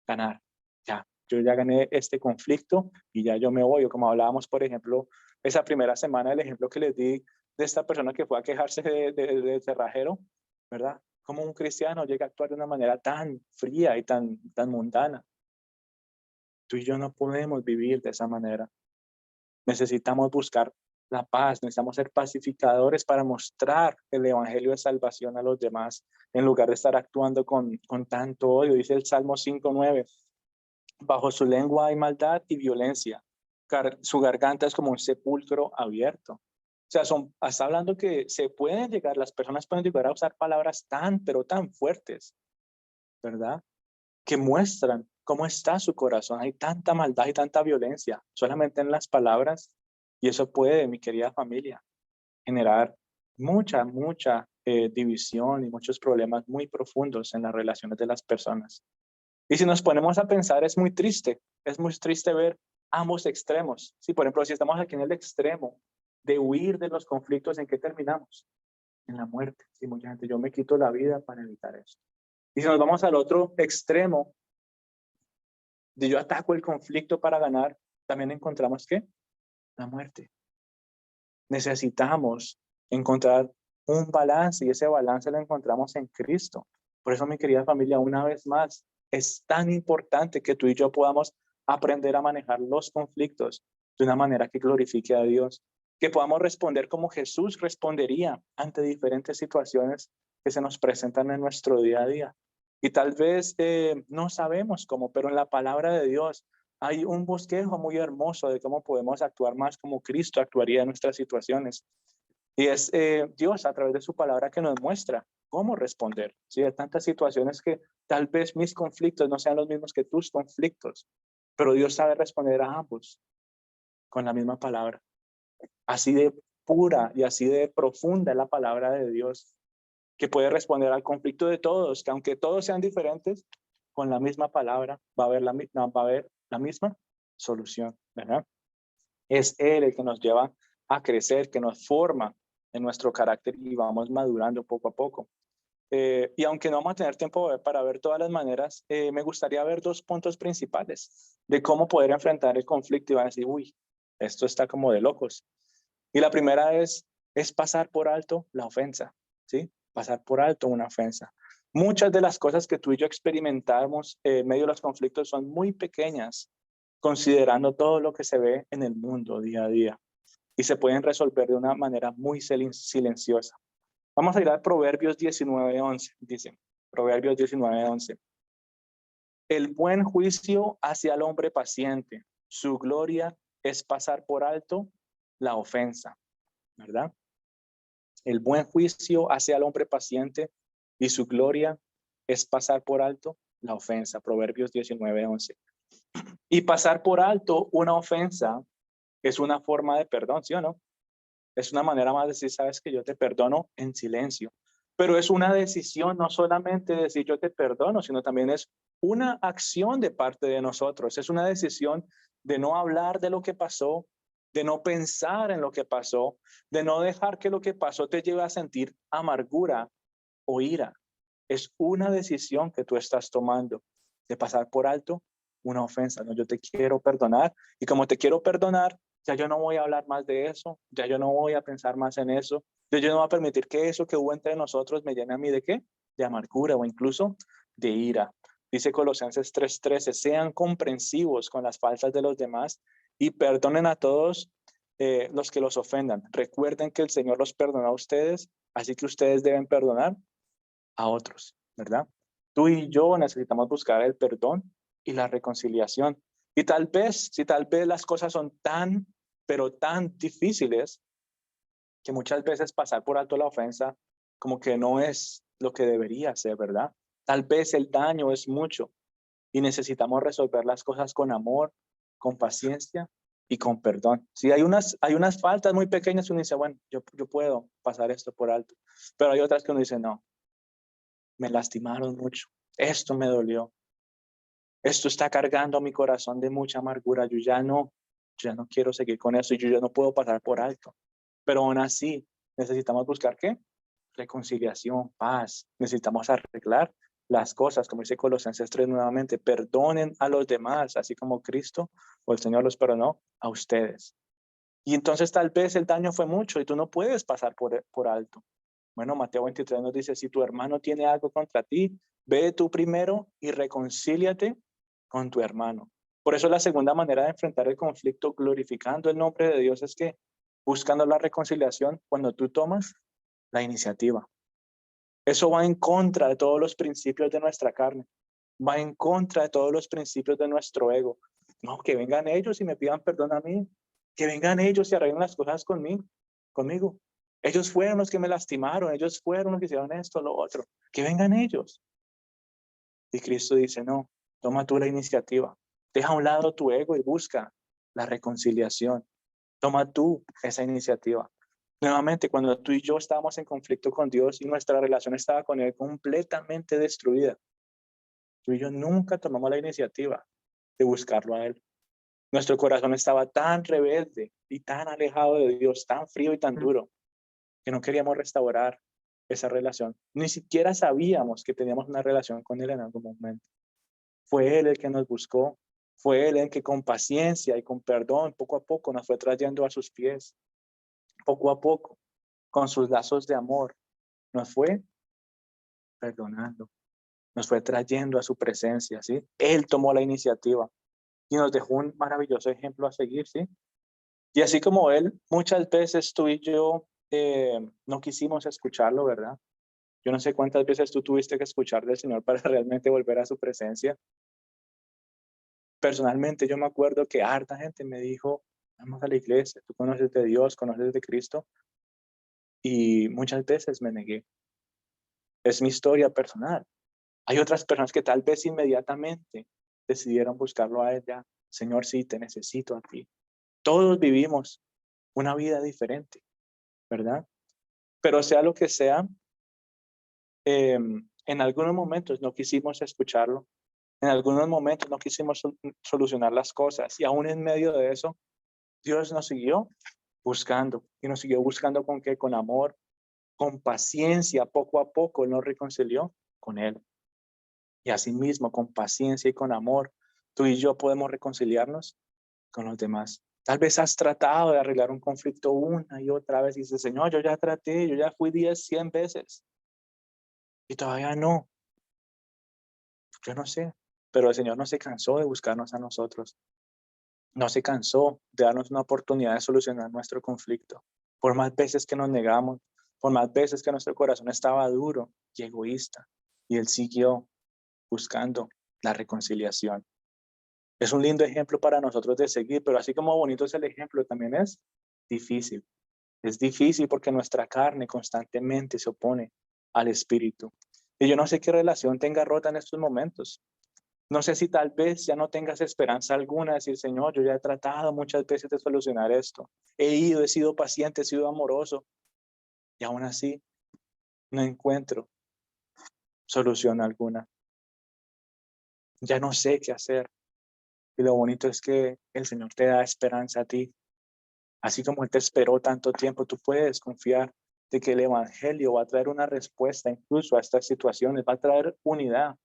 ganar. Ya, yo ya gané este conflicto y ya yo me voy. O como hablábamos, por ejemplo, esa primera semana, el ejemplo que les di de esta persona que fue a quejarse de cerrajero, ¿verdad? Como un cristiano llega a actuar de una manera tan fría y tan mundana. Tú y yo no podemos vivir de esa manera. Necesitamos buscar la paz, necesitamos ser pacificadores para mostrar el evangelio de salvación a los demás, en lugar de estar actuando con tanto odio. Dice el Salmo 5:9, bajo su lengua hay maldad y violencia. Su garganta es como un sepulcro abierto. O sea, está hablando que las personas pueden llegar a usar palabras pero tan fuertes, ¿verdad? Que muestran cómo está su corazón. Hay tanta maldad y tanta violencia solamente en las palabras. Y eso puede, mi querida familia, generar mucha división y muchos problemas muy profundos en las relaciones de las personas. Y si nos ponemos a pensar, es muy triste ver ambos extremos. Si, por ejemplo, si estamos aquí en el extremo de huir de los conflictos, ¿en qué terminamos? En la muerte. Sí, mucha gente, yo me quito la vida para evitar eso. Y si nos vamos al otro extremo, de yo ataco el conflicto para ganar, también encontramos ¿qué? La muerte. Necesitamos encontrar un balance y ese balance lo encontramos en Cristo. Por eso, mi querida familia, una vez más, es tan importante que tú y yo podamos aprender a manejar los conflictos de una manera que glorifique a Dios, que podamos responder como Jesús respondería ante diferentes situaciones que se nos presentan en nuestro día a día. Y tal vez no sabemos cómo, pero en la palabra de Dios hay un bosquejo muy hermoso de cómo podemos actuar más como Cristo actuaría en nuestras situaciones. Y es Dios a través de su palabra que nos muestra cómo responder. ¿Sí? Hay tantas situaciones que tal vez mis conflictos no sean los mismos que tus conflictos, pero Dios sabe responder a ambos con la misma palabra. Así de pura y así de profunda es la palabra de Dios, que puede responder al conflicto de todos, que aunque todos sean diferentes, con la misma palabra va a haber la misma solución, ¿verdad? Es Él el que nos lleva a crecer, que nos forma en nuestro carácter y vamos madurando poco a poco. Y aunque no vamos a tener tiempo para ver todas las maneras, me gustaría ver dos puntos principales de cómo poder enfrentar el conflicto y van a decir, uy, esto está como de locos. Y la primera es pasar por alto la ofensa, ¿sí? Pasar por alto una ofensa. Muchas de las cosas que tú y yo experimentamos en medio de los conflictos son muy pequeñas, considerando todo lo que se ve en el mundo día a día. Y se pueden resolver de una manera muy silenciosa. Vamos a ir a Proverbios 19:11. Dice, Proverbios 19:11. El buen juicio hace al hombre paciente. Su gloria es pasar por alto la ofensa, ¿verdad? El buen juicio hace al hombre paciente y su gloria es pasar por alto la ofensa. Proverbios 19:11. Y pasar por alto una ofensa es una forma de perdón, ¿sí o no? Es una manera más de decir, sabes que yo te perdono en silencio. Pero es una decisión, no solamente decir yo te perdono, sino también es una acción de parte de nosotros. Es una decisión de no hablar de lo que pasó, de no pensar en lo que pasó, de no dejar que lo que pasó te lleve a sentir amargura o ira. Es una decisión que tú estás tomando de pasar por alto una ofensa. No, yo te quiero perdonar y como te quiero perdonar, ya yo no voy a hablar más de eso, ya yo no voy a pensar más en eso, yo no voy a permitir que eso que hubo entre nosotros me llene a mí de ¿qué? De amargura o incluso de ira. Dice Colosenses 3:13, sean comprensivos con las faltas de los demás y perdonen a todos los que los ofendan. Recuerden que el Señor los perdonó a ustedes, así que ustedes deben perdonar a otros, ¿verdad? Tú y yo necesitamos buscar el perdón y la reconciliación. Y tal vez, si tal vez las cosas son tan, pero tan difíciles, que muchas veces pasar por alto la ofensa como que no es lo que debería ser, ¿verdad? Tal vez el daño es mucho y necesitamos resolver las cosas con amor, con paciencia y con perdón. Si hay unas faltas muy pequeñas, uno dice, bueno, yo puedo pasar esto por alto, pero hay otras que uno dice, no, me lastimaron mucho, esto me dolió, esto está cargando a mi corazón de mucha amargura, ya no quiero seguir con eso y yo ya no puedo pasar por alto. Pero aún así, necesitamos buscar ¿qué? Reconciliación, paz. Necesitamos arreglar las cosas, como dice Colosenses 3 nuevamente, perdonen a los demás, así como Cristo o el Señor los perdonó a ustedes. Y entonces tal vez el daño fue mucho y tú no puedes pasar por alto. Bueno, Mateo 23 nos dice, si tu hermano tiene algo contra ti, ve tú primero y reconcíliate con tu hermano. Por eso la segunda manera de enfrentar el conflicto glorificando el nombre de Dios es que buscando la reconciliación cuando tú tomas la iniciativa. Eso va en contra de todos los principios de nuestra carne, va en contra de todos los principios de nuestro ego. No, que vengan ellos y me pidan perdón a mí, que vengan ellos y arreglen las cosas conmigo. Ellos fueron los que me lastimaron, ellos fueron los que hicieron esto, lo otro. Que vengan ellos. Y Cristo dice, no, toma tú la iniciativa. Deja a un lado tu ego y busca la reconciliación. Toma tú esa iniciativa. Nuevamente, cuando tú y yo estábamos en conflicto con Dios y nuestra relación estaba con Él completamente destruida, tú y yo nunca tomamos la iniciativa de buscarlo a Él. Nuestro corazón estaba tan rebelde y tan alejado de Dios, tan frío y tan duro, que no queríamos restaurar esa relación. Ni siquiera sabíamos que teníamos una relación con Él en algún momento. Fue Él el que nos buscó, fue Él el que con paciencia y con perdón, poco a poco nos fue trayendo a sus pies, poco a poco, con sus lazos de amor, nos fue perdonando, nos fue trayendo a su presencia, ¿sí? Él tomó la iniciativa y nos dejó un maravilloso ejemplo a seguir, ¿sí? Y así como Él, muchas veces tú y yo no quisimos escucharlo, ¿verdad? Yo no sé cuántas veces tú tuviste que escuchar del Señor para realmente volver a su presencia. Personalmente, yo me acuerdo que harta gente me dijo, vamos a la iglesia, tú conoces de Dios, conoces de Cristo, y muchas veces me negué. Es mi historia personal. Hay otras personas que tal vez inmediatamente decidieron buscarlo a él ya. Señor, sí, te necesito a ti. Todos vivimos una vida diferente, ¿verdad? Pero sea lo que sea, en algunos momentos no quisimos escucharlo, en algunos momentos no quisimos solucionar las cosas y aún en medio de eso, Dios nos siguió buscando y nos siguió buscando con qué, con amor, con paciencia, poco a poco nos reconcilió con Él. Y asimismo, con paciencia y con amor, tú y yo podemos reconciliarnos con los demás. Tal vez has tratado de arreglar un conflicto una y otra vez y dices, Señor, yo ya traté, yo ya fui 10, 100 veces y todavía no. Yo no sé, pero el Señor no se cansó de buscarnos a nosotros. No se cansó de darnos una oportunidad de solucionar nuestro conflicto. Por más veces que nos negamos, por más veces que nuestro corazón estaba duro y egoísta. y él siguió buscando la reconciliación. Es un lindo ejemplo para nosotros de seguir, pero así como bonito es el ejemplo, también es difícil. Es difícil porque nuestra carne constantemente se opone al espíritu. Y yo no sé qué relación tenga rota en estos momentos. No sé si tal vez ya no tengas esperanza alguna de decir, Señor, yo ya he tratado muchas veces de solucionar esto. He sido paciente, he sido amoroso, y aún así no encuentro solución alguna. Ya no sé qué hacer. Y lo bonito es que el Señor te da esperanza a ti. Así como Él te esperó tanto tiempo, tú puedes confiar de que el Evangelio va a traer una respuesta incluso a estas situaciones, va a traer unidad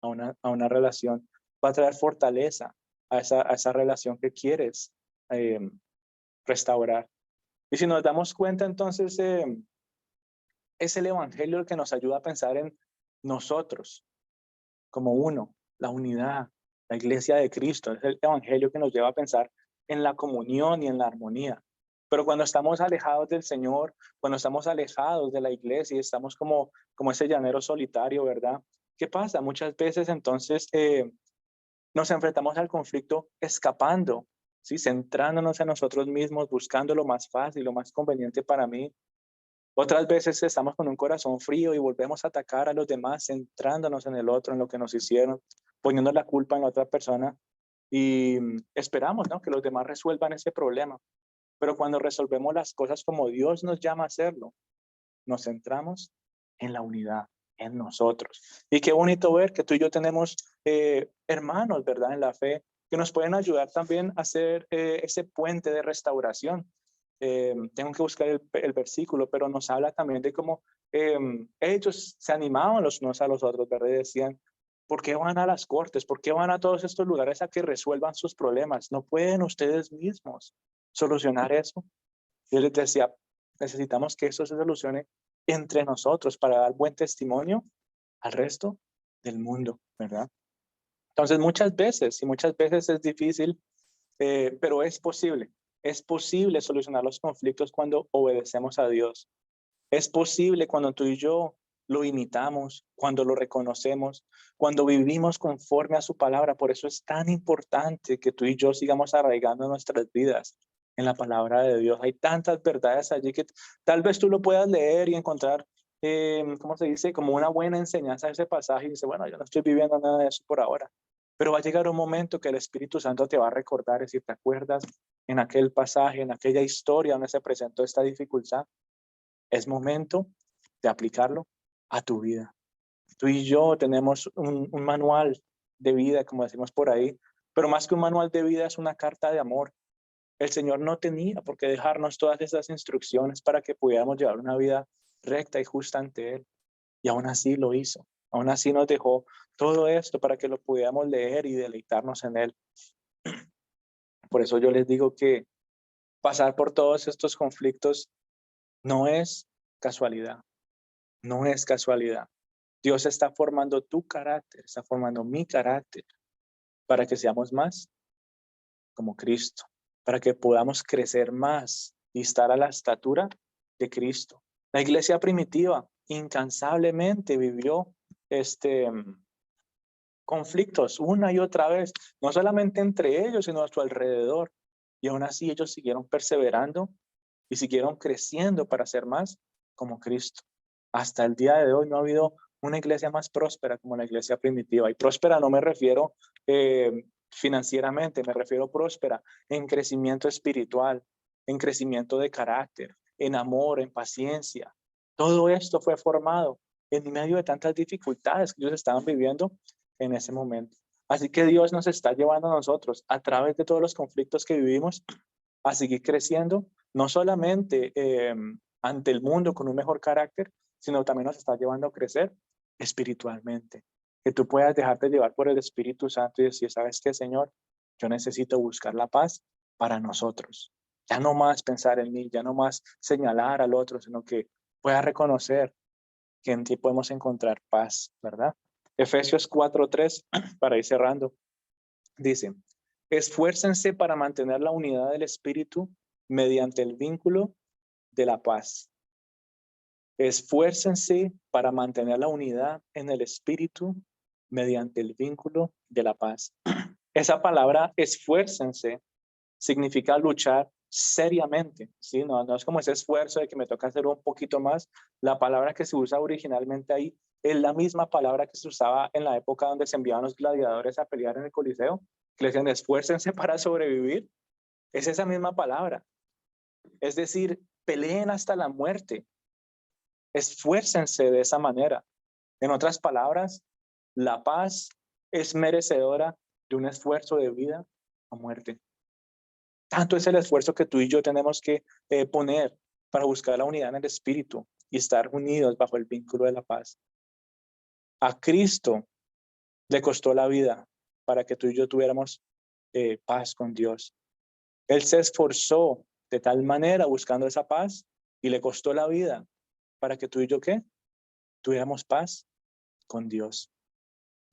a una relación, va a traer fortaleza a esa relación que quieres eh, restaurar. Y si nos damos cuenta, entonces es el Evangelio el que nos ayuda a pensar en nosotros como uno, la unidad, la iglesia de Cristo. Es el Evangelio que nos lleva a pensar en la comunión y en la armonía. Pero cuando estamos alejados del Señor, cuando estamos alejados de la iglesia y estamos como ese llanero solitario, ¿verdad? ¿Qué pasa? Muchas veces entonces nos enfrentamos al conflicto escapando, ¿sí? Centrándonos en nosotros mismos, buscando lo más fácil, lo más conveniente para mí. Otras veces estamos con un corazón frío y volvemos a atacar a los demás, centrándonos en el otro, en lo que nos hicieron, poniendo la culpa en la otra persona y esperamos, ¿no?, que los demás resuelvan ese problema. Pero cuando resolvemos las cosas como Dios nos llama a hacerlo, nos centramos en la unidad, en nosotros. Y qué bonito ver que tú y yo tenemos hermanos, ¿verdad?, en la fe, que nos pueden ayudar también a hacer ese puente de restauración. Tengo que buscar el versículo, pero nos habla también de cómo ellos se animaban los unos a los otros, ¿verdad? Y decían, ¿por qué van a las cortes? ¿Por qué van a todos estos lugares a que resuelvan sus problemas? ¿No pueden ustedes mismos solucionar eso? Yo les decía, necesitamos que eso se solucione entre nosotros para dar buen testimonio al resto del mundo, ¿verdad? Entonces, muchas veces es difícil, pero es posible solucionar los conflictos cuando obedecemos a Dios. Es posible cuando tú y yo lo imitamos, cuando lo reconocemos, cuando vivimos conforme a su palabra. Por eso es tan importante que tú y yo sigamos arraigando nuestras vidas en la palabra de Dios. Hay tantas verdades allí que tal vez tú lo puedas leer y encontrar, ¿cómo se dice? Como una buena enseñanza de ese pasaje y dice, bueno, yo no estoy viviendo nada de eso por ahora. Pero va a llegar un momento que el Espíritu Santo te va a recordar, es decir, ¿te acuerdas en aquel pasaje, en aquella historia donde se presentó esta dificultad? Es momento de aplicarlo a tu vida. Tú y yo tenemos un manual de vida, como decimos por ahí, pero más que un manual de vida es una carta de amor. El Señor no tenía por qué dejarnos todas esas instrucciones para que pudiéramos llevar una vida recta y justa ante Él. Y aún así lo hizo. Aún así nos dejó todo esto para que lo pudiéramos leer y deleitarnos en Él. Por eso yo les digo que pasar por todos estos conflictos no es casualidad, no es casualidad. Dios está formando tu carácter, está formando mi carácter para que seamos más como Cristo, para que podamos crecer más y estar a la estatura de Cristo. La iglesia primitiva incansablemente vivió conflictos una y otra vez, no solamente entre ellos, sino a su alrededor. Y aún así ellos siguieron perseverando y siguieron creciendo para ser más como Cristo. Hasta el día de hoy no ha habido una iglesia más próspera como la iglesia primitiva. Y próspera no me refiero financieramente, me refiero próspera en crecimiento espiritual, en crecimiento de carácter, en amor, en paciencia. Todo esto fue formado en medio de tantas dificultades que ellos estaban viviendo en ese momento. Así que Dios nos está llevando a nosotros a través de todos los conflictos que vivimos a seguir creciendo, no solamente ante el mundo con un mejor carácter, sino también nos está llevando a crecer espiritualmente. Que tú puedas dejarte llevar por el Espíritu Santo y decir, ¿sabes qué, Señor? Yo necesito buscar la paz para nosotros. Ya no más pensar en mí, ya no más señalar al otro, sino que pueda reconocer que en ti podemos encontrar paz, ¿verdad? Efesios 4:3, para ir cerrando, dice, esfuércense para mantener la unidad del espíritu mediante el vínculo de la paz. Esfuércense para mantener la unidad en el espíritu mediante el vínculo de la paz. Esa palabra esfuércense significa luchar seriamente, ¿sí? No es como ese esfuerzo de que me toca hacer un poquito más. La palabra que se usa originalmente ahí es la misma palabra que se usaba en la época donde se enviaban los gladiadores a pelear en el Coliseo, que le decían esfuércense para sobrevivir. Es esa misma palabra. Es decir, peleen hasta la muerte. Esfuércense de esa manera. En otras palabras, la paz es merecedora de un esfuerzo de vida o muerte. Tanto es el esfuerzo que tú y yo tenemos que poner para buscar la unidad en el espíritu y estar unidos bajo el vínculo de la paz. A Cristo le costó la vida para que tú y yo tuviéramos paz con Dios. Él se esforzó de tal manera buscando esa paz y le costó la vida para que tú y yo, ¿qué? Tuviéramos paz con Dios.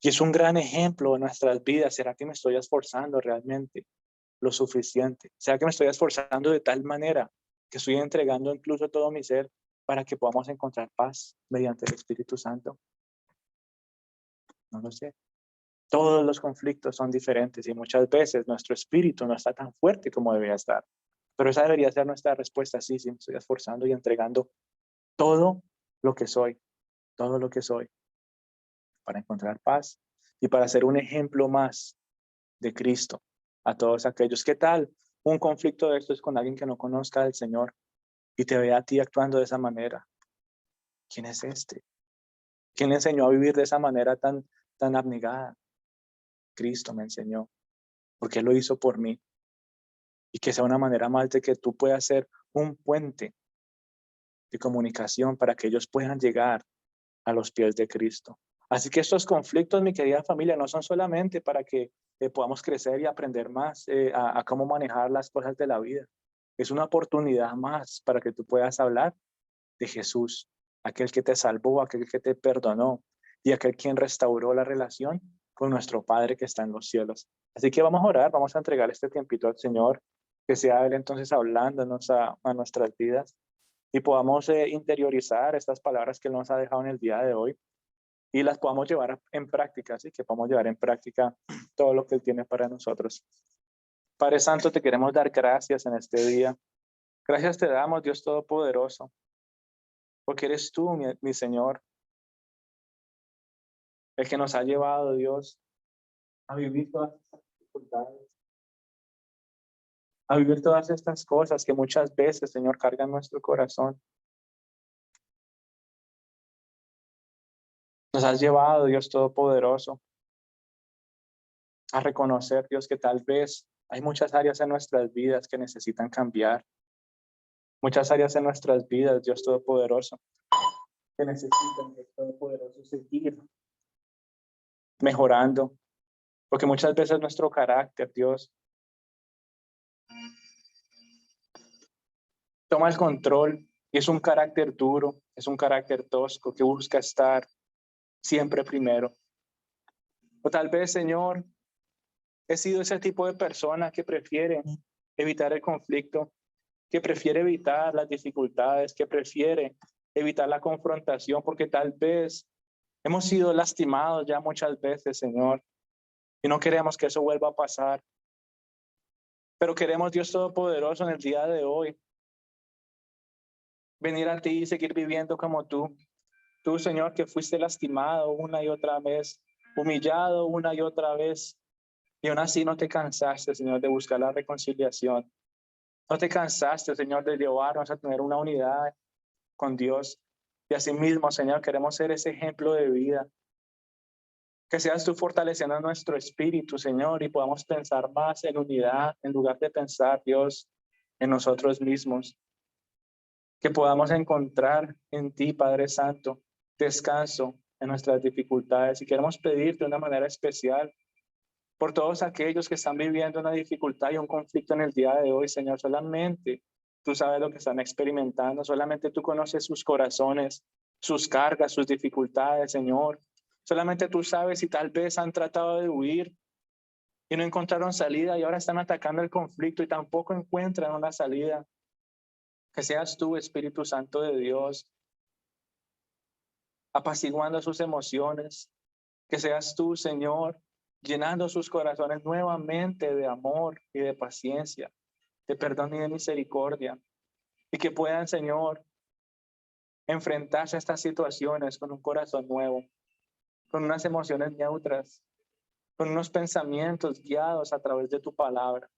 Y es un gran ejemplo en nuestras vidas. ¿Será que me estoy esforzando realmente lo suficiente? ¿Será que me estoy esforzando de tal manera que estoy entregando incluso todo mi ser para que podamos encontrar paz mediante el Espíritu Santo? No lo sé. Todos los conflictos son diferentes y muchas veces nuestro espíritu no está tan fuerte como debería estar. Pero esa debería ser nuestra respuesta. Sí, sí, me estoy esforzando y entregando todo lo que soy, todo lo que soy para encontrar paz y para ser un ejemplo más de Cristo a todos aquellos. ¿Qué tal un conflicto de estos con alguien que no conozca al Señor y te ve a ti actuando de esa manera? ¿Quién es este? ¿Quién le enseñó a vivir de esa manera tan abnegada? Cristo me enseñó, porque Él lo hizo por mí. Y que sea una manera más de que tú puedas ser un puente de comunicación para que ellos puedan llegar a los pies de Cristo. Así que estos conflictos, mi querida familia, no son solamente para que podamos crecer y aprender más a cómo manejar las cosas de la vida. Es una oportunidad más para que tú puedas hablar de Jesús, aquel que te salvó, aquel que te perdonó y aquel quien restauró la relación con nuestro Padre que está en los cielos. Así que vamos a orar, vamos a entregar este tiempito al Señor, que sea Él entonces hablándonos a nuestras vidas y podamos interiorizar estas palabras que Él nos ha dejado en el día de hoy y las podamos llevar en práctica, así que podamos llevar en práctica todo lo que Él tiene para nosotros. Padre Santo, te queremos dar gracias en este día. Gracias te damos, Dios Todopoderoso, porque eres tú, mi Señor, el que nos ha llevado, Dios, a vivir todas estas dificultades, a vivir todas estas cosas que muchas veces, Señor, cargan nuestro corazón. Nos has llevado, Dios Todopoderoso, a reconocer, Dios, que tal vez hay muchas áreas en nuestras vidas que necesitan cambiar. Muchas áreas en nuestras vidas, Dios Todopoderoso, que necesitan, Dios Todopoderoso, seguir mejorando. Porque muchas veces nuestro carácter, Dios, toma el control y es un carácter duro, es un carácter tosco que busca estar siempre primero. O tal vez, Señor, he sido ese tipo de persona que prefiere evitar el conflicto, que prefiere evitar las dificultades, que prefiere evitar la confrontación, porque tal vez hemos sido lastimados ya muchas veces, Señor, y no queremos que eso vuelva a pasar. Pero queremos, Dios Todopoderoso, en el día de hoy, venir a ti y seguir viviendo como tú. Tú, Señor, que fuiste lastimado una y otra vez, humillado una y otra vez, y aún así no te cansaste, Señor, de buscar la reconciliación. No te cansaste, Señor, de llevarnos a tener una unidad con Dios. Y asimismo, Señor, queremos ser ese ejemplo de vida. Que seas tú fortaleciendo nuestro espíritu, Señor, y podamos pensar más en unidad en lugar de pensar, Dios, en nosotros mismos. Que podamos encontrar en ti, Padre Santo, descanso en nuestras dificultades. Y queremos pedirte de una manera especial por todos aquellos que están viviendo una dificultad y un conflicto en el día de hoy, Señor. Solamente tú sabes lo que están experimentando, solamente tú conoces sus corazones, sus cargas, sus dificultades, Señor. Solamente tú sabes si tal vez han tratado de huir y no encontraron salida y ahora están atacando el conflicto y tampoco encuentran una salida. Que seas tú, Espíritu Santo de Dios, apaciguando sus emociones. Que seas tú, Señor, llenando sus corazones nuevamente de amor y de paciencia, de perdón y de misericordia. Y que puedan, Señor, enfrentarse a estas situaciones con un corazón nuevo, con unas emociones neutras, con unos pensamientos guiados a través de tu palabra.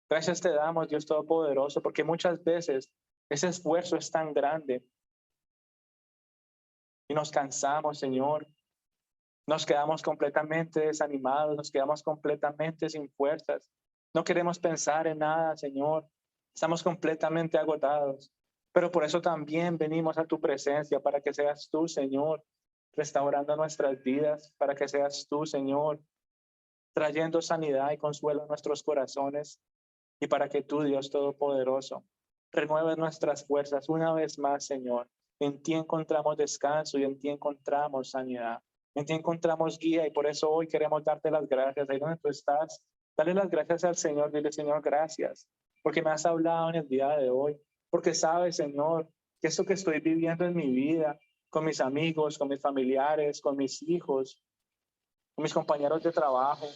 Gracias te damos, Dios Todopoderoso, porque muchas veces ese esfuerzo es tan grande y nos cansamos, Señor. Nos quedamos completamente desanimados, nos quedamos completamente sin fuerzas. No queremos pensar en nada, Señor. Estamos completamente agotados. Pero por eso también venimos a tu presencia, para que seas tú, Señor, restaurando nuestras vidas, para que seas tú, Señor, trayendo sanidad y consuelo a nuestros corazones, y para que tú, Dios Todopoderoso, renueves nuestras fuerzas una vez más, Señor. En ti encontramos descanso y en ti encontramos sanidad. En ti encontramos guía, y por eso hoy queremos darte las gracias. Ahí donde tú estás, dale las gracias al Señor. Dile, Señor, gracias, porque me has hablado en el día de hoy. Porque sabes, Señor, que esto que estoy viviendo en mi vida, con mis amigos, con mis familiares, con mis hijos, con mis compañeros de trabajo,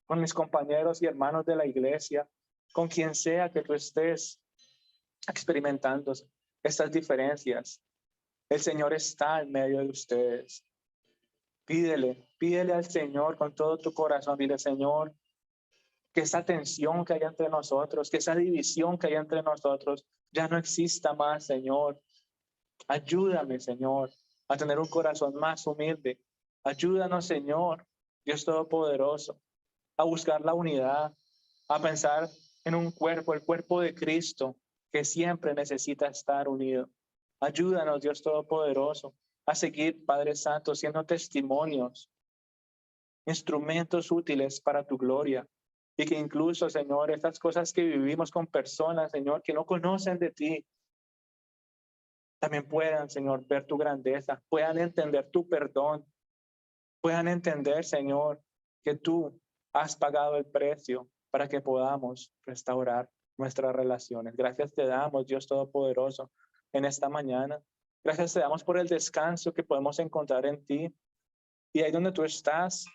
con mis compañeros y hermanos de la iglesia, con quien sea que tú estés experimentando estas diferencias, el Señor está en medio de ustedes. Pídele al Señor con todo tu corazón. Dile, Señor, que esa tensión que hay entre nosotros, que esa división que hay entre nosotros ya no exista más, Señor. Ayúdame, Señor, a tener un corazón más humilde. Ayúdanos, Señor, Dios Todopoderoso, a buscar la unidad, a pensar en un cuerpo, el cuerpo de Cristo, que siempre necesita estar unido. Ayúdanos, Dios Todopoderoso, a seguir, Padre Santo, siendo testimonios, instrumentos útiles para tu gloria. Y que incluso, Señor, estas cosas que vivimos con personas, Señor, que no conocen de ti, también puedan, Señor, ver tu grandeza, puedan entender tu perdón, puedan entender, Señor, que tú has pagado el precio para que podamos restaurar nuestras relaciones. Gracias te damos, Dios Todopoderoso, en esta mañana. Gracias te damos por el descanso que podemos encontrar en ti. Y ahí donde tú estás,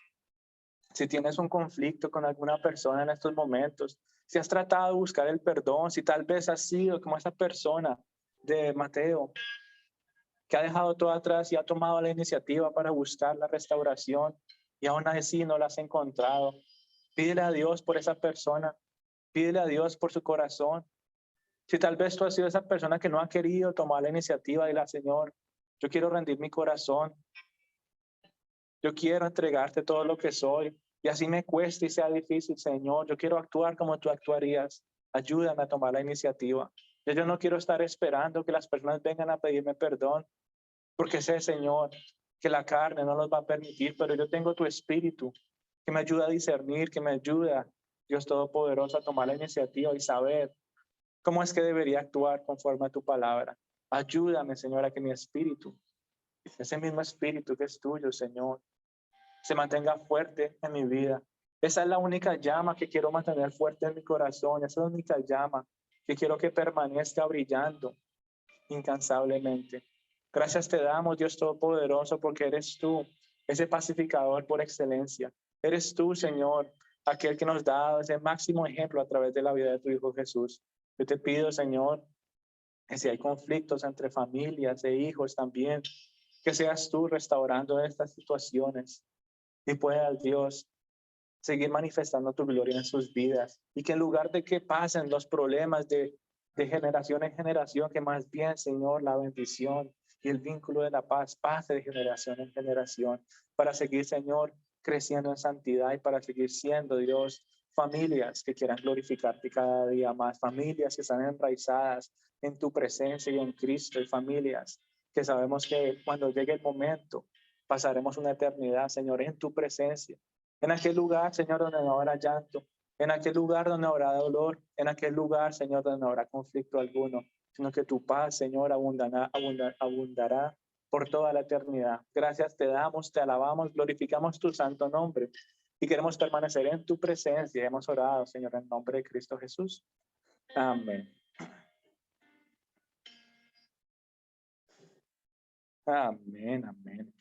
si tienes un conflicto con alguna persona en estos momentos, si has tratado de buscar el perdón, si tal vez has sido como esa persona de Mateo, que ha dejado todo atrás y ha tomado la iniciativa para buscar la restauración y aún así no la has encontrado. Pídele a Dios por esa persona, pídele a Dios por su corazón. Si tal vez tú has sido esa persona que no ha querido tomar la iniciativa, dile al Señor, yo quiero rendir mi corazón, yo quiero entregarte todo lo que soy, y así me cueste y sea difícil, Señor, yo quiero actuar como tú actuarías. Ayúdame a tomar la iniciativa. Yo no quiero estar esperando que las personas vengan a pedirme perdón, porque sé, Señor, que la carne no nos va a permitir, pero yo tengo tu espíritu que me ayuda a discernir, que me ayuda, Dios Todopoderoso, a tomar la iniciativa y saber cómo es que debería actuar conforme a tu palabra. Ayúdame, Señor, a que mi espíritu, ese mismo espíritu que es tuyo, Señor, se mantenga fuerte en mi vida. Esa es la única llama que quiero mantener fuerte en mi corazón. Esa es la única llama que quiero que permanezca brillando incansablemente. Gracias te damos, Dios Todopoderoso, porque eres tú, ese pacificador por excelencia. Eres tú, Señor, aquel que nos da ese máximo ejemplo a través de la vida de tu Hijo Jesús. Yo te pido, Señor, que si hay conflictos entre familias e hijos también, que seas tú restaurando estas situaciones y puedas, Dios, seguir manifestando tu gloria en sus vidas, y que en lugar de que pasen los problemas de generación en generación, que más bien, Señor, la bendición y el vínculo de la paz pase de generación en generación, para seguir, Señor, creciendo en santidad y para seguir siendo, Dios, familias que quieran glorificarte cada día más, familias que están enraizadas en tu presencia y en Cristo, y familias que sabemos que cuando llegue el momento pasaremos una eternidad, Señor, en tu presencia, en aquel lugar, Señor, donde no habrá llanto, en aquel lugar donde no habrá dolor, en aquel lugar, Señor, donde no habrá conflicto alguno, sino que tu paz, Señor, abundará por toda la eternidad. Gracias te damos, te alabamos, glorificamos tu santo nombre y queremos permanecer en tu presencia. Hemos orado, Señor, en nombre de Cristo Jesús. Amén. Amén, amén.